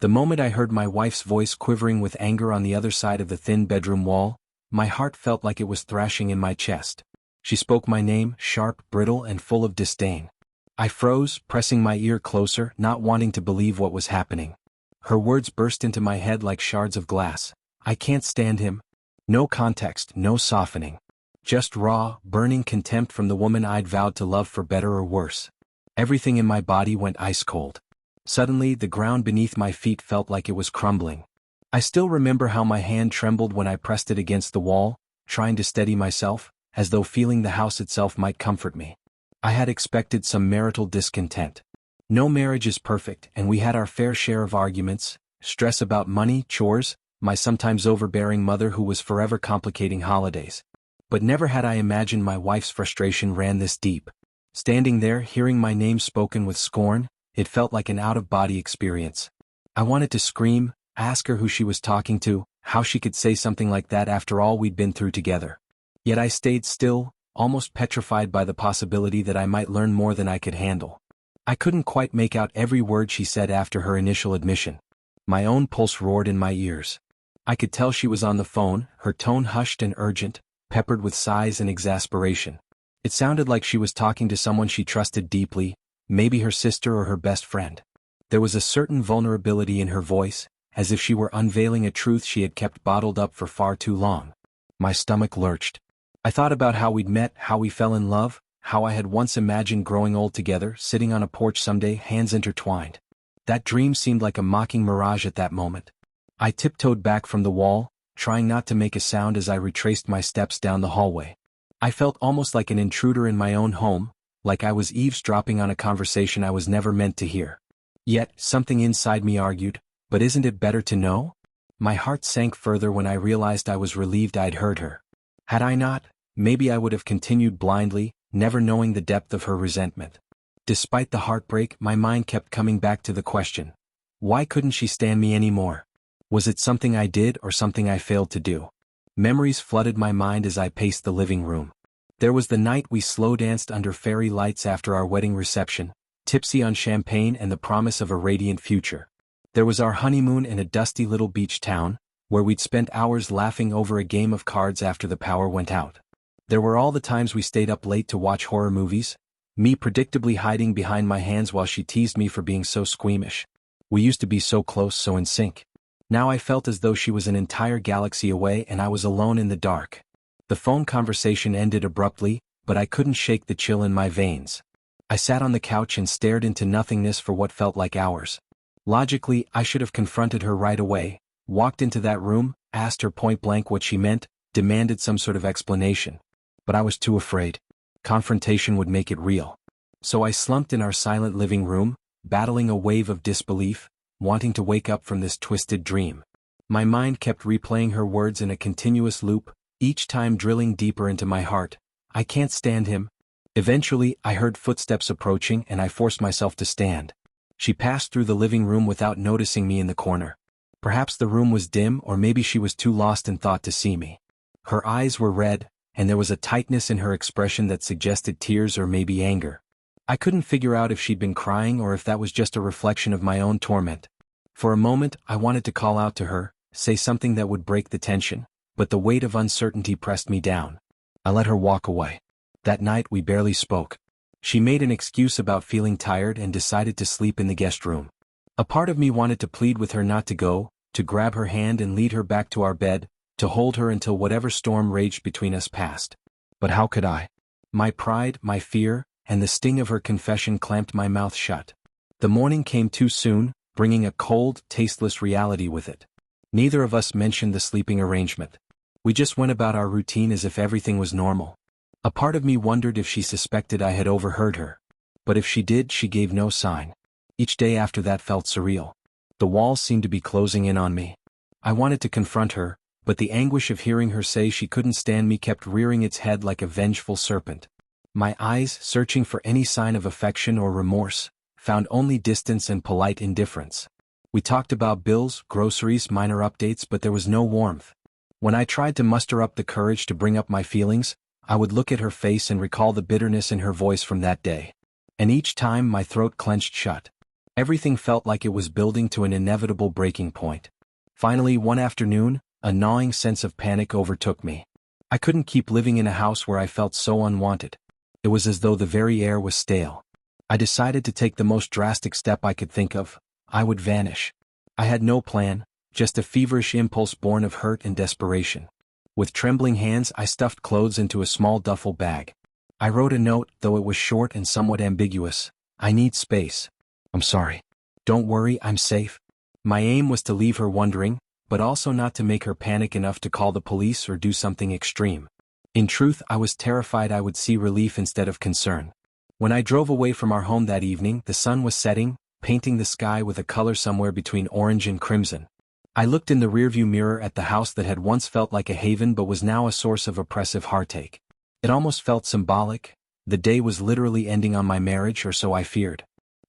The moment I heard my wife's voice quivering with anger on the other side of the thin bedroom wall, my heart felt like it was thrashing in my chest. She spoke my name, sharp, brittle, and full of disdain. I froze, pressing my ear closer, not wanting to believe what was happening. Her words burst into my head like shards of glass. I can't stand him. No context, no softening. Just raw, burning contempt from the woman I'd vowed to love for better or worse. Everything in my body went ice cold. Suddenly, the ground beneath my feet felt like it was crumbling. I still remember how my hand trembled when I pressed it against the wall, trying to steady myself, as though feeling the house itself might comfort me. I had expected some marital discontent. No marriage is perfect, and we had our fair share of arguments, stress about money, chores, my sometimes overbearing mother who was forever complicating holidays. But never had I imagined my wife's frustration ran this deep. Standing there, hearing my name spoken with scorn, it felt like an out-of-body experience. I wanted to scream, ask her who she was talking to, how she could say something like that after all we'd been through together. Yet I stayed still, almost petrified by the possibility that I might learn more than I could handle. I couldn't quite make out every word she said after her initial admission. My own pulse roared in my ears. I could tell she was on the phone, her tone hushed and urgent, peppered with sighs and exasperation. It sounded like she was talking to someone she trusted deeply, maybe her sister or her best friend. There was a certain vulnerability in her voice, as if she were unveiling a truth she had kept bottled up for far too long. My stomach lurched. I thought about how we'd met, how we fell in love, how I had once imagined growing old together, sitting on a porch someday, hands intertwined. That dream seemed like a mocking mirage at that moment. I tiptoed back from the wall, trying not to make a sound as I retraced my steps down the hallway. I felt almost like an intruder in my own home, like I was eavesdropping on a conversation I was never meant to hear. Yet, something inside me argued, but isn't it better to know? My heart sank further when I realized I was relieved I'd heard her. Had I not, maybe I would have continued blindly, never knowing the depth of her resentment. Despite the heartbreak, my mind kept coming back to the question. Why couldn't she stand me anymore? Was it something I did or something I failed to do? Memories flooded my mind as I paced the living room. There was the night we slow danced under fairy lights after our wedding reception, tipsy on champagne and the promise of a radiant future. There was our honeymoon in a dusty little beach town, where we'd spent hours laughing over a game of cards after the power went out. There were all the times we stayed up late to watch horror movies, me predictably hiding behind my hands while she teased me for being so squeamish. We used to be so close, so in sync. Now I felt as though she was an entire galaxy away and I was alone in the dark. The phone conversation ended abruptly, but I couldn't shake the chill in my veins. I sat on the couch and stared into nothingness for what felt like hours. Logically, I should have confronted her right away, walked into that room, asked her point-blank what she meant, demanded some sort of explanation. But I was too afraid. Confrontation would make it real. So I slumped in our silent living room, battling a wave of disbelief, wanting to wake up from this twisted dream. My mind kept replaying her words in a continuous loop, each time drilling deeper into my heart. I can't stand him. Eventually, I heard footsteps approaching and I forced myself to stand. She passed through the living room without noticing me in the corner. Perhaps the room was dim or maybe she was too lost in thought to see me. Her eyes were red, and there was a tightness in her expression that suggested tears or maybe anger. I couldn't figure out if she'd been crying or if that was just a reflection of my own torment. For a moment, I wanted to call out to her, say something that would break the tension, but the weight of uncertainty pressed me down. I let her walk away. That night we barely spoke. She made an excuse about feeling tired and decided to sleep in the guest room. A part of me wanted to plead with her not to go, to grab her hand and lead her back to our bed, to hold her until whatever storm raged between us passed. But how could I? My pride, my fear, and the sting of her confession clamped my mouth shut. The morning came too soon, bringing a cold, tasteless reality with it. Neither of us mentioned the sleeping arrangement. We just went about our routine as if everything was normal. A part of me wondered if she suspected I had overheard her. But if she did, she gave no sign. Each day after that felt surreal. The walls seemed to be closing in on me. I wanted to confront her, but the anguish of hearing her say she couldn't stand me kept rearing its head like a vengeful serpent. My eyes, searching for any sign of affection or remorse, found only distance and polite indifference. We talked about bills, groceries, minor updates, but there was no warmth. When I tried to muster up the courage to bring up my feelings, I would look at her face and recall the bitterness in her voice from that day. And each time my throat clenched shut. Everything felt like it was building to an inevitable breaking point. Finally, one afternoon, a gnawing sense of panic overtook me. I couldn't keep living in a house where I felt so unwanted. It was as though the very air was stale. I decided to take the most drastic step I could think of. I would vanish. I had no plan, just a feverish impulse born of hurt and desperation. With trembling hands, I stuffed clothes into a small duffel bag. I wrote a note, though it was short and somewhat ambiguous. I need space. I'm sorry. Don't worry, I'm safe. My aim was to leave her wondering, but also not to make her panic enough to call the police or do something extreme. In truth, I was terrified I would see relief instead of concern. When I drove away from our home that evening, the sun was setting, painting the sky with a color somewhere between orange and crimson. I looked in the rearview mirror at the house that had once felt like a haven but was now a source of oppressive heartache. It almost felt symbolic. The day was literally ending on my marriage, or so I feared.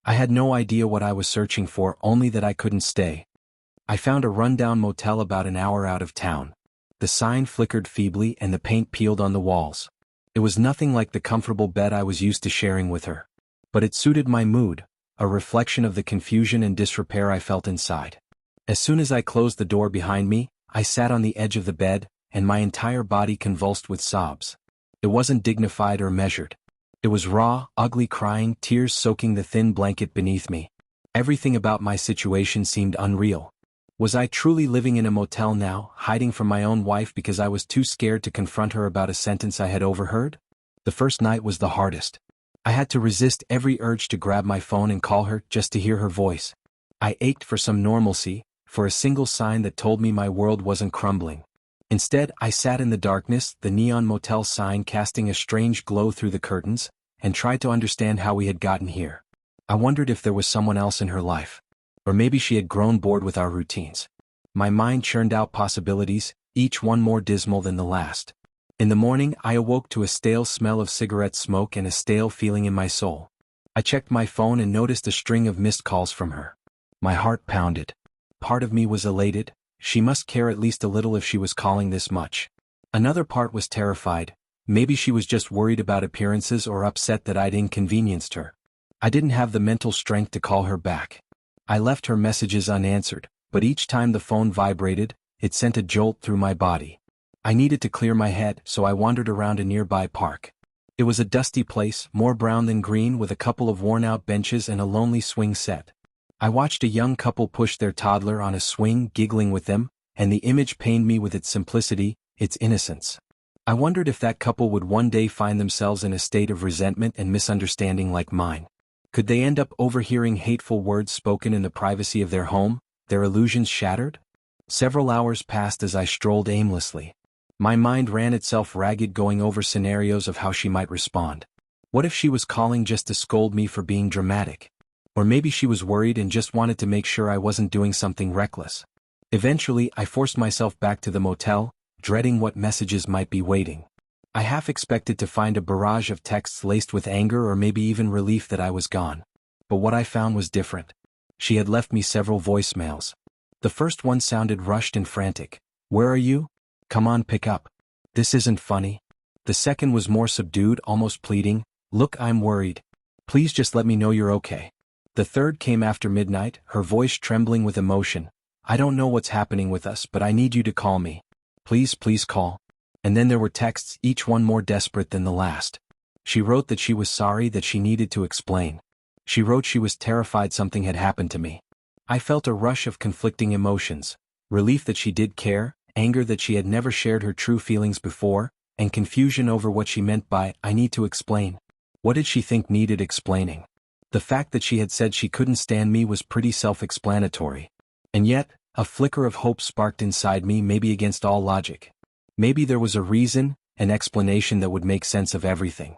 I had no idea what I was searching for, only that I couldn't stay. I found a rundown motel about an hour out of town. The sign flickered feebly and the paint peeled on the walls. It was nothing like the comfortable bed I was used to sharing with her. But it suited my mood, a reflection of the confusion and disrepair I felt inside. As soon as I closed the door behind me, I sat on the edge of the bed, and my entire body convulsed with sobs. It wasn't dignified or measured. It was raw, ugly crying, tears soaking the thin blanket beneath me. Everything about my situation seemed unreal. Was I truly living in a motel now, hiding from my own wife because I was too scared to confront her about a sentence I had overheard? The first night was the hardest. I had to resist every urge to grab my phone and call her just to hear her voice. I ached for some normalcy, for a single sign that told me my world wasn't crumbling. Instead, I sat in the darkness, the neon motel sign casting a strange glow through the curtains, and tried to understand how we had gotten here. I wondered if there was someone else in her life. Or maybe she had grown bored with our routines. My mind churned out possibilities, each one more dismal than the last. In the morning, I awoke to a stale smell of cigarette smoke and a stale feeling in my soul. I checked my phone and noticed a string of missed calls from her. My heart pounded. Part of me was elated. She must care at least a little if she was calling this much. Another part was terrified. Maybe she was just worried about appearances or upset that I'd inconvenienced her. I didn't have the mental strength to call her back. I left her messages unanswered, but each time the phone vibrated, it sent a jolt through my body. I needed to clear my head, so I wandered around a nearby park. It was a dusty place, more brown than green, with a couple of worn-out benches and a lonely swing set. I watched a young couple push their toddler on a swing, giggling with them, and the image pained me with its simplicity, its innocence. I wondered if that couple would one day find themselves in a state of resentment and misunderstanding like mine. Could they end up overhearing hateful words spoken in the privacy of their home, their illusions shattered? Several hours passed as I strolled aimlessly. My mind ran itself ragged, going over scenarios of how she might respond. What if she was calling just to scold me for being dramatic? Or maybe she was worried and just wanted to make sure I wasn't doing something reckless. Eventually, I forced myself back to the motel, dreading what messages might be waiting. I half expected to find a barrage of texts laced with anger or maybe even relief that I was gone. But what I found was different. She had left me several voicemails. The first one sounded rushed and frantic. "Where are you? Come on, pick up. This isn't funny." The second was more subdued, almost pleading. "Look, I'm worried. Please just let me know you're okay." The third came after midnight, her voice trembling with emotion. "I don't know what's happening with us, but I need you to call me. Please, please call." And then there were texts, each one more desperate than the last. She wrote that she was sorry, that she needed to explain. She wrote she was terrified something had happened to me. I felt a rush of conflicting emotions. Relief that she did care, anger that she had never shared her true feelings before, and confusion over what she meant by, "I need to explain." What did she think needed explaining? The fact that she had said she couldn't stand me was pretty self-explanatory. And yet, a flicker of hope sparked inside me, maybe against all logic. Maybe there was a reason, an explanation that would make sense of everything.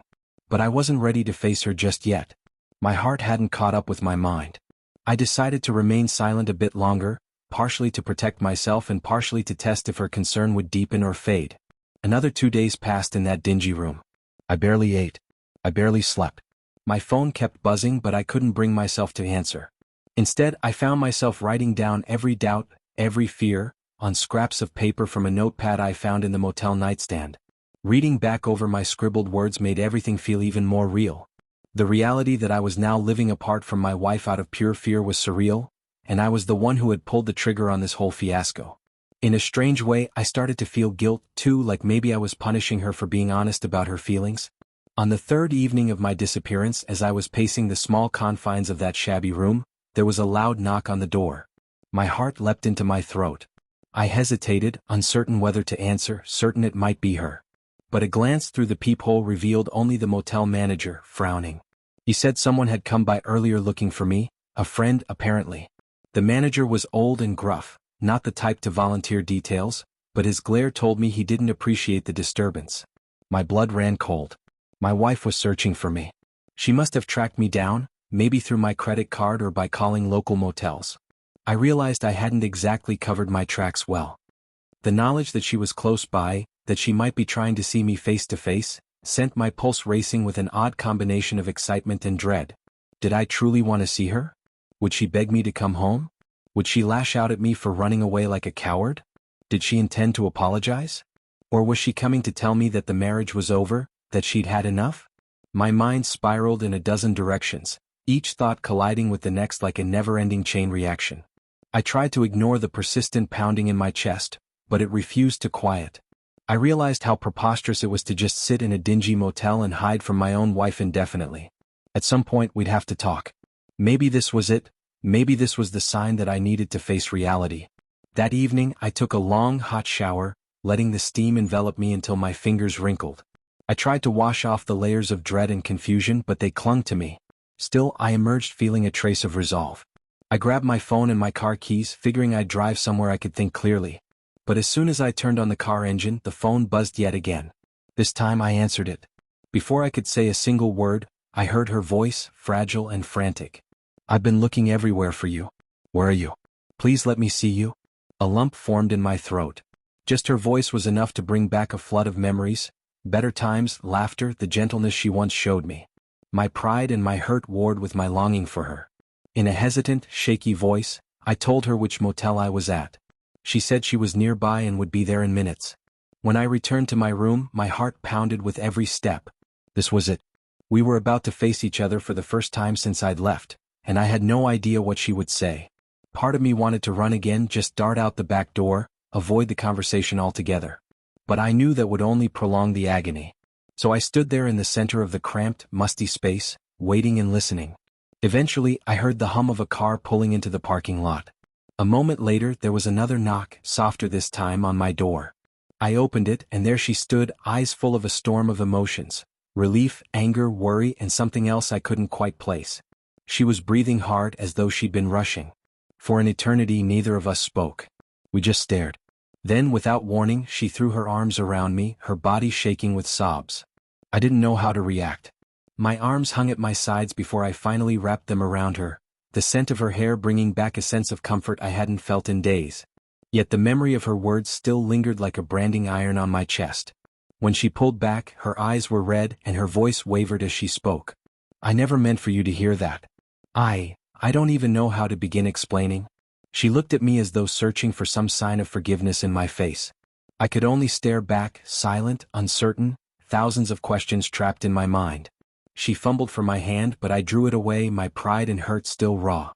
But I wasn't ready to face her just yet. My heart hadn't caught up with my mind. I decided to remain silent a bit longer, partially to protect myself and partially to test if her concern would deepen or fade. Another 2 days passed in that dingy room. I barely ate. I barely slept. My phone kept buzzing, but I couldn't bring myself to answer. Instead, I found myself writing down every doubt, every fear, on scraps of paper from a notepad I found in the motel nightstand. Reading back over my scribbled words made everything feel even more real. The reality that I was now living apart from my wife out of pure fear was surreal, and I was the one who had pulled the trigger on this whole fiasco. In a strange way, I started to feel guilt, too, like maybe I was punishing her for being honest about her feelings. On the third evening of my disappearance, as I was pacing the small confines of that shabby room, there was a loud knock on the door. My heart leapt into my throat. I hesitated, uncertain whether to answer, certain it might be her. But a glance through the peephole revealed only the motel manager, frowning. He said someone had come by earlier looking for me, a friend apparently. The manager was old and gruff, not the type to volunteer details, but his glare told me he didn't appreciate the disturbance. My blood ran cold. My wife was searching for me. She must have tracked me down, maybe through my credit card or by calling local motels. I realized I hadn't exactly covered my tracks well. The knowledge that she was close by, that she might be trying to see me face to face, sent my pulse racing with an odd combination of excitement and dread. Did I truly want to see her? Would she beg me to come home? Would she lash out at me for running away like a coward? Did she intend to apologize? Or was she coming to tell me that the marriage was over, that she'd had enough? My mind spiraled in a dozen directions, each thought colliding with the next like a never-ending chain reaction. I tried to ignore the persistent pounding in my chest, but it refused to quiet. I realized how preposterous it was to just sit in a dingy motel and hide from my own wife indefinitely. At some point we'd have to talk. Maybe this was it, maybe this was the sign that I needed to face reality. That evening I took a long hot shower, letting the steam envelop me until my fingers wrinkled. I tried to wash off the layers of dread and confusion, but they clung to me. Still, I emerged feeling a trace of resolve. I grabbed my phone and my car keys, figuring I'd drive somewhere I could think clearly. But as soon as I turned on the car engine, the phone buzzed yet again. This time I answered it. Before I could say a single word, I heard her voice, fragile and frantic. "I've been looking everywhere for you. Where are you? Please let me see you." A lump formed in my throat. Just her voice was enough to bring back a flood of memories, better times, laughter, the gentleness she once showed me. My pride and my hurt warred with my longing for her. In a hesitant, shaky voice, I told her which motel I was at. She said she was nearby and would be there in minutes. When I returned to my room, my heart pounded with every step. This was it. We were about to face each other for the first time since I'd left, and I had no idea what she would say. Part of me wanted to run again, just dart out the back door, avoid the conversation altogether. But I knew that would only prolong the agony. So I stood there in the center of the cramped, musty space, waiting and listening. Eventually, I heard the hum of a car pulling into the parking lot. A moment later, there was another knock, softer this time, on my door. I opened it, and there she stood, eyes full of a storm of emotions. Relief, anger, worry, and something else I couldn't quite place. She was breathing hard as though she'd been rushing. For an eternity, neither of us spoke. We just stared. Then, without warning, she threw her arms around me, her body shaking with sobs. I didn't know how to react. My arms hung at my sides before I finally wrapped them around her, the scent of her hair bringing back a sense of comfort I hadn't felt in days. Yet the memory of her words still lingered like a branding iron on my chest. When she pulled back, her eyes were red and her voice wavered as she spoke. "I never meant for you to hear that. I don't even know how to begin explaining." She looked at me as though searching for some sign of forgiveness in my face. I could only stare back, silent, uncertain, thousands of questions trapped in my mind. She fumbled for my hand, but I drew it away, my pride and hurt still raw.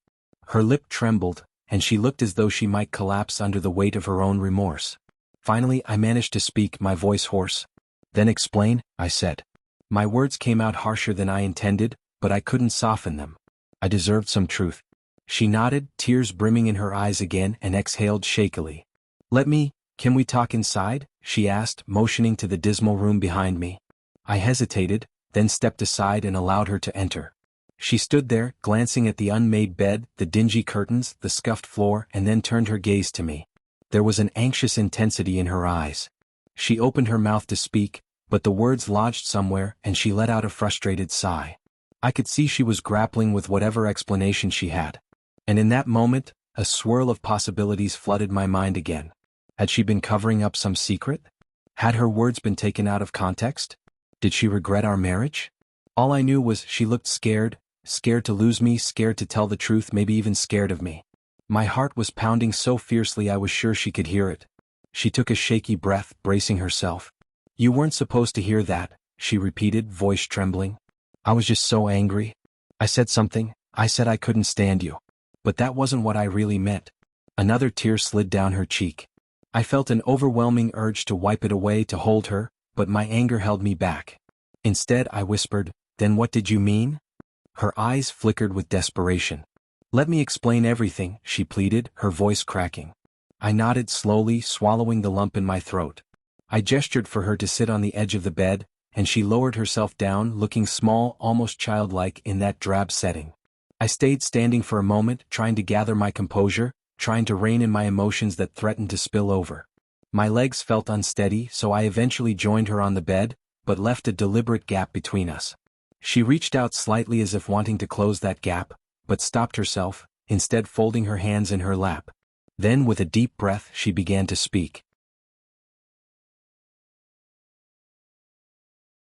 Her lip trembled, and she looked as though she might collapse under the weight of her own remorse. Finally, I managed to speak, my voice hoarse. "Then explain," I said. My words came out harsher than I intended, but I couldn't soften them. I deserved some truth. She nodded, tears brimming in her eyes again, and exhaled shakily. Can we talk inside?" she asked, motioning to the dismal room behind me. I hesitated, then stepped aside and allowed her to enter. She stood there, glancing at the unmade bed, the dingy curtains, the scuffed floor, and then turned her gaze to me. There was an anxious intensity in her eyes. She opened her mouth to speak, but the words lodged somewhere, and she let out a frustrated sigh. I could see she was grappling with whatever explanation she had. And in that moment, a swirl of possibilities flooded my mind again. Had she been covering up some secret? Had her words been taken out of context? Did she regret our marriage? All I knew was she looked scared to lose me, scared to tell the truth, maybe even scared of me. My heart was pounding so fiercely I was sure she could hear it. She took a shaky breath, bracing herself. "You weren't supposed to hear that," she repeated, voice trembling. I was just so angry. I said something, I said I couldn't stand you. But that wasn't what I really meant. Another tear slid down her cheek. I felt an overwhelming urge to wipe it away to hold her, but my anger held me back. Instead, I whispered, "Then what did you mean?" Her eyes flickered with desperation. "Let me explain everything," she pleaded, her voice cracking. I nodded slowly, swallowing the lump in my throat. I gestured for her to sit on the edge of the bed, and she lowered herself down, looking small, almost childlike in that drab setting. I stayed standing for a moment, trying to gather my composure, trying to rein in my emotions that threatened to spill over. My legs felt unsteady, so I eventually joined her on the bed, but left a deliberate gap between us. She reached out slightly as if wanting to close that gap, but stopped herself, instead folding her hands in her lap. Then with a deep breath she began to speak.